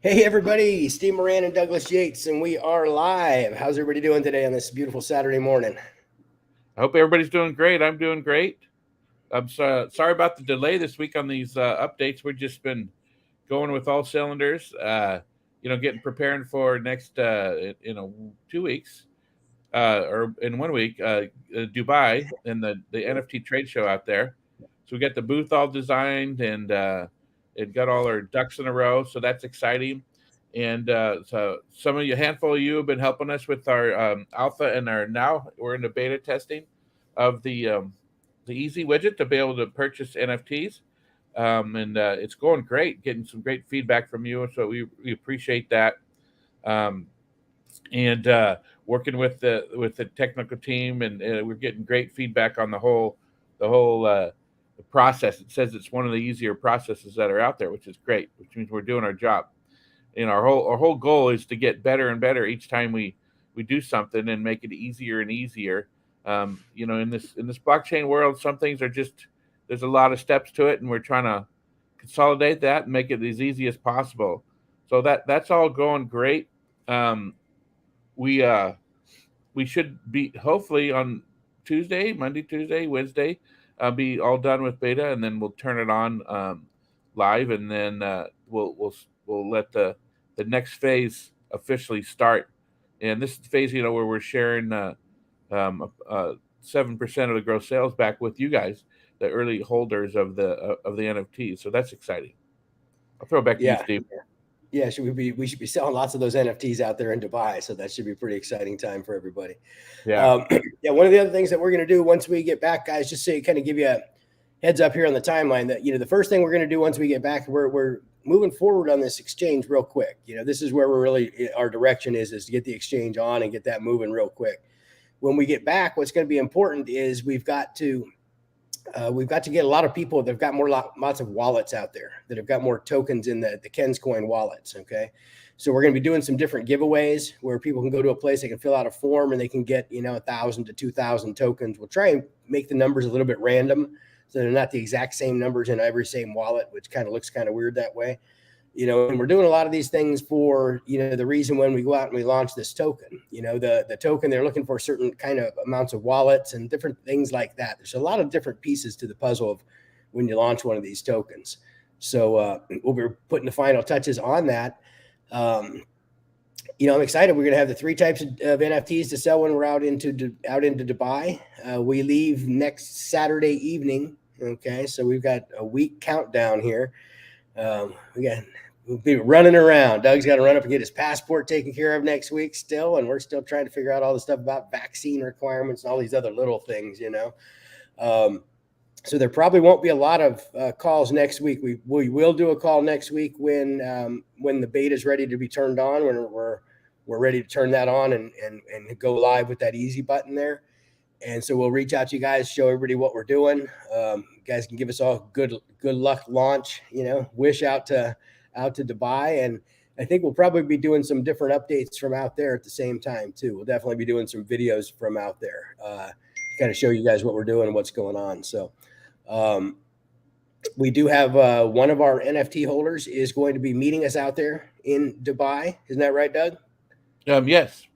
Hey everybody, Steve Moran and Douglas Yates, and we are live. How's everybody doing today on this beautiful Saturday morning? I hope everybody's doing great. I'm doing great. Sorry about the delay this week on these updates. We've just been going with all cylinders. Getting preparing for next 2 weeks or in 1 week, Dubai and the NFT trade show out there. So we got the booth all designed and it got all our ducks in a row. So that's exciting. And so some of you, handful of you, have been helping us with our alpha and our now we're in the beta testing of the easy widget to be able to purchase NFTs. And it's going great, getting some great feedback from you. So we appreciate that. Um, and working with the technical team, and we're getting great feedback on the whole process. It says it's one of the easier processes that are out there, which is great, which means we're doing our job. And our whole goal is to get better and better each time we do something and make it easier and easier. In this blockchain world, some things are just there's a lot of steps to it, and we're trying to consolidate that and make it as easy as possible. So that's all going great. Um, we uh we should be hopefully on Monday, Tuesday, Wednesday, be all done with beta, and then we'll turn it on live, and then we'll let the next phase officially start. And this is the phase, where we're sharing 7% of the gross sales back with you guys, the early holders of the NFTs. So that's exciting. I'll throw it back to you, Yeah, Steve. yeah. We should be selling lots of those NFTs out there in Dubai, so that should be a pretty exciting time for everybody. Yeah. Yeah, one of the other things that we're going to do once we get back, guys, just so kind of give you a heads up here on the timeline that the first thing we're going to do once we get back, we're moving forward on this exchange real quick. This is where we're really our direction is to get the exchange on and get that moving real quick. When we get back, what's going to be important is we've got to get a lot of people that have got lots of wallets out there that have got more tokens in the Ken's coin wallets. Okay. So we're going to be doing some different giveaways where people can go to a place, they can fill out a form and they can get, 1,000 to 2,000 tokens. We'll try and make the numbers a little bit random so they're not the exact same numbers in every same wallet, which kind of looks kind of weird that way. And we're doing a lot of these things for, the reason when we go out and we launch this token, the token, they're looking for certain kind of amounts of wallets and different things like that. There's a lot of different pieces to the puzzle of when you launch one of these tokens. So we'll be putting the final touches on that. Um, I'm excited. We're going to have the three types of NFTs to sell when we're out into Dubai. We leave next Saturday evening. Okay, so we've got a week countdown here. We'll be running around. Doug's got to run up and get his passport taken care of next week still, and we're still trying to figure out all the stuff about vaccine requirements and all these other little things. So there probably won't be a lot of calls next week. We will do a call next week when the beta is ready to be turned on. When we're ready to turn that on and go live with that easy button there. And so we'll reach out to you guys, show everybody what we're doing. You guys can give us all good luck launch. Wish out to Dubai, and I think we'll probably be doing some different updates from out there at the same time too. We'll definitely be doing some videos from out there, to kind of show you guys what we're doing and what's going on. So we do have one of our NFT holders is going to be meeting us out there in Dubai. Isn't that right, Doug? Yes.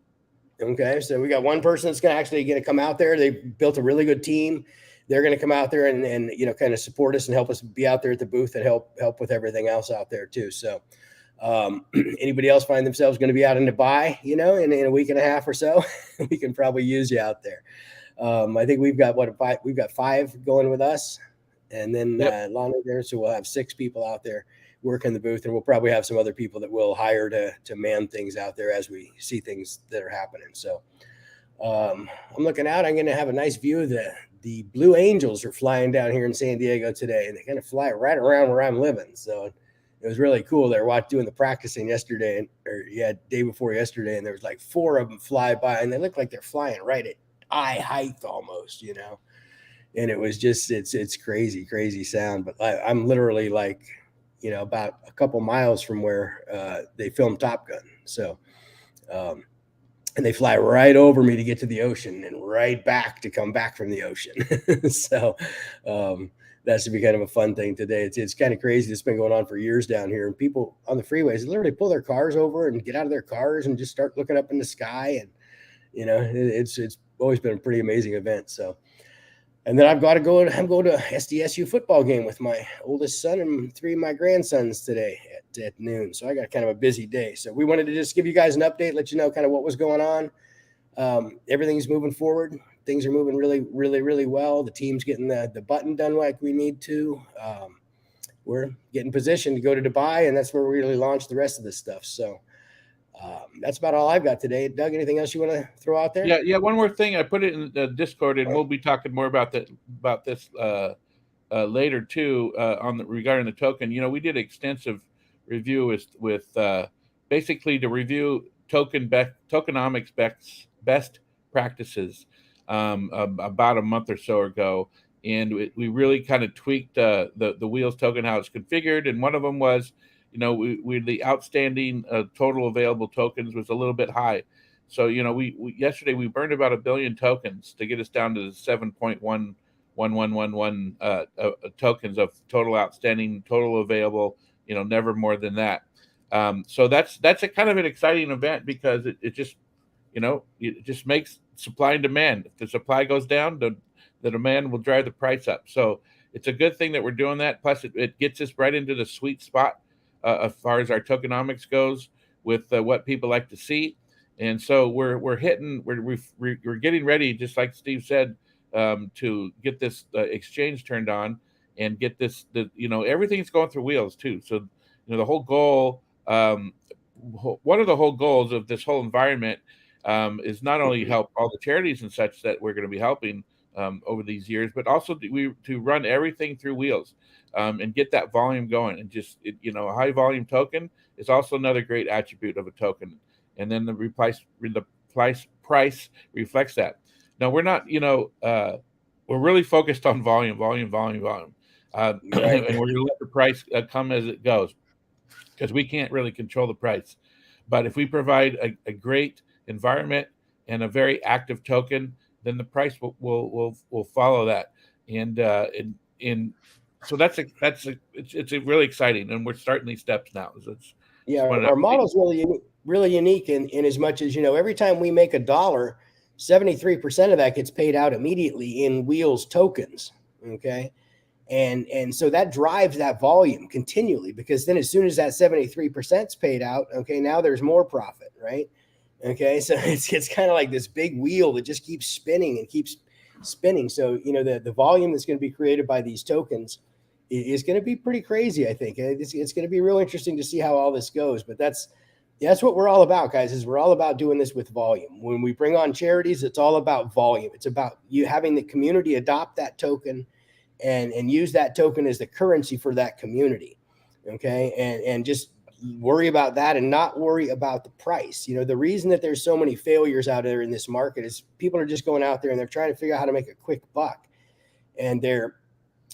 Okay, so we got one person that's going to come out there. They built a really good team. They're going to come out there and kind of support us and help us be out there at the booth and help with everything else out there too. So anybody else find themselves going to be out in Dubai, in a week and a half or so, we can probably use you out there. I think we've got five going with us, and then Yep. Lana there, so we'll have 6 people out there working the booth, and we'll probably have some other people that we'll hire to man things out there as we see things that are happening. So I'm looking out. I'm going to have a nice view of the Blue Angels are flying down here in San Diego today, and they kind of fly right around where I'm living. So it was really cool. They were doing the practicing yesterday, day before yesterday, and there was like 4 of them fly by, and they look like they're flying right at eye height almost, And it was just it's crazy sound. But I'm literally like, about a couple miles from where they filmed Top Gun. So. And they fly right over me to get to the ocean and right back to come back from the ocean. So that should be kind of a fun thing today. It's kind of crazy. It's been going on for years down here, and people on the freeways literally pull their cars over and get out of their cars and just start looking up in the sky. And it's always been a pretty amazing event. So, and then I've got to go. I'm going to SDSU football game with my oldest son and 3 of my grandsons today at noon. So I got kind of a busy day. So we wanted to just give you guys an update, let you know kind of what was going on. Everything's moving forward. Things are moving really, really, really well. The team's getting the button done like we need to. We're getting positioned to go to Dubai, and that's where we really launch the rest of this stuff. So that's about all I've got today. Doug, anything else you want to throw out there? Yeah. One more thing. I put it in the Discord, and we'll be talking more about this later too regarding the token. We did extensive review with basically to review tokenomics best practices about a month or so ago, and we really kind of tweaked the Wheels token, how it's configured, and one of them was, the outstanding total available tokens was a little bit high. So, we yesterday we burned about 1 billion tokens to get us down to 7.1111 tokens of total outstanding, total available, never more than that. So that's a kind of an exciting event because it just, it just makes supply and demand. If the supply goes down, the demand will drive the price up. So it's a good thing that we're doing that. Plus, it gets us right into the sweet spot as far as our tokenomics goes with what people like to see. And so we're getting ready, just like Steve said, to get this exchange turned on and get this. Everything's going through Wheels too. So the whole goal, one of the whole goals of this whole environment is not only help all the charities and such that we're going to be helping over these years, but also to run everything through Wheels and get that volume going. And just a high volume token is also another great attribute of a token. And then the price reflects that. Now we're not, we're really focused on volume, and we're going to let the price come as it goes, because we can't really control the price. But if we provide a great environment and a very active token, then the price will follow that. And so it's really exciting, and we're starting these steps now. Our model's really unique in as much as, every time we make $1, 73% of that gets paid out immediately in Wheels tokens. Okay. And so that drives that volume continually, because then as soon as that 73% is paid out, okay, now there's more profit, right? Okay. So it's kind of like this big wheel that just keeps spinning and keeps spinning. So, the volume that's going to be created by these tokens is going to be pretty crazy. I think it's going to be real interesting to see how all this goes, but that's what we're all about, guys, is we're all about doing this with volume. When we bring on charities, it's all about volume. It's about you having the community adopt that token and use that token as the currency for that community. Okay. And just worry about that and not worry about the price. The reason that there's so many failures out there in this market is people are just going out there and they're trying to figure out how to make a quick buck. And they're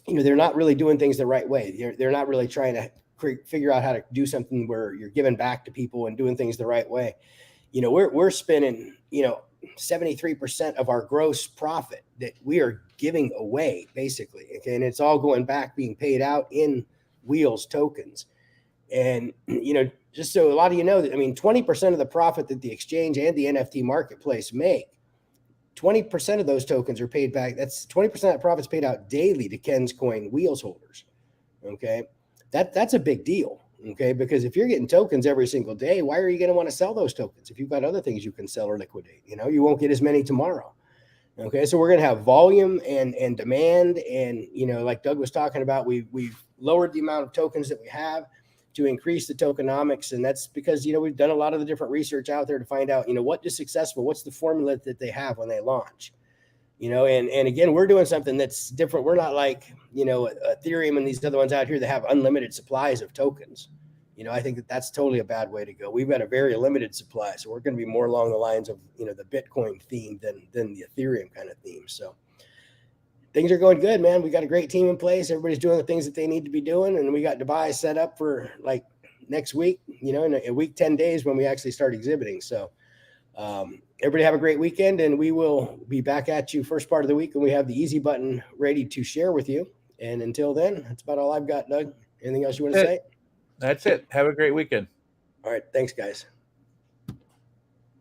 not really doing things the right way. They're not really trying to figure out how to do something where you're giving back to people and doing things the right way. We're spending, 73% of our gross profit that we are giving away, basically. Okay. And it's all going back, being paid out in Wheels tokens. And, just so a lot of that, 20% of the profit that the exchange and the NFT marketplace make, 20% of those tokens are paid back. That's 20% of that profit's paid out daily to Ken's Coin Wheels holders. Okay. That's a big deal. Okay. Because if you're getting tokens every single day, why are you going to want to sell those tokens? If you've got other things you can sell or liquidate, you won't get as many tomorrow. Okay. So we're going to have volume and demand. And, like Doug was talking about, we've lowered the amount of tokens that we have to increase the tokenomics. And that's because, we've done a lot of the different research out there to find out, what is successful, what's the formula that they have when they launch, and again, we're doing something that's different. We're not like, Ethereum and these other ones out here that have unlimited supplies of tokens. I think that's totally a bad way to go. We've got a very limited supply. So we're going to be more along the lines of, the Bitcoin theme than the Ethereum kind of theme. So things are going good, man. We got a great team in place. Everybody's doing the things that they need to be doing. And we got Dubai set up for like next week, in a week, 10 days when we actually start exhibiting. So everybody have a great weekend, and we will be back at you first part of the week when we have the easy button ready to share with you. And until then, that's about all I've got, Doug. Anything else you want to say? That's it. Have a great weekend. All right. Thanks, guys.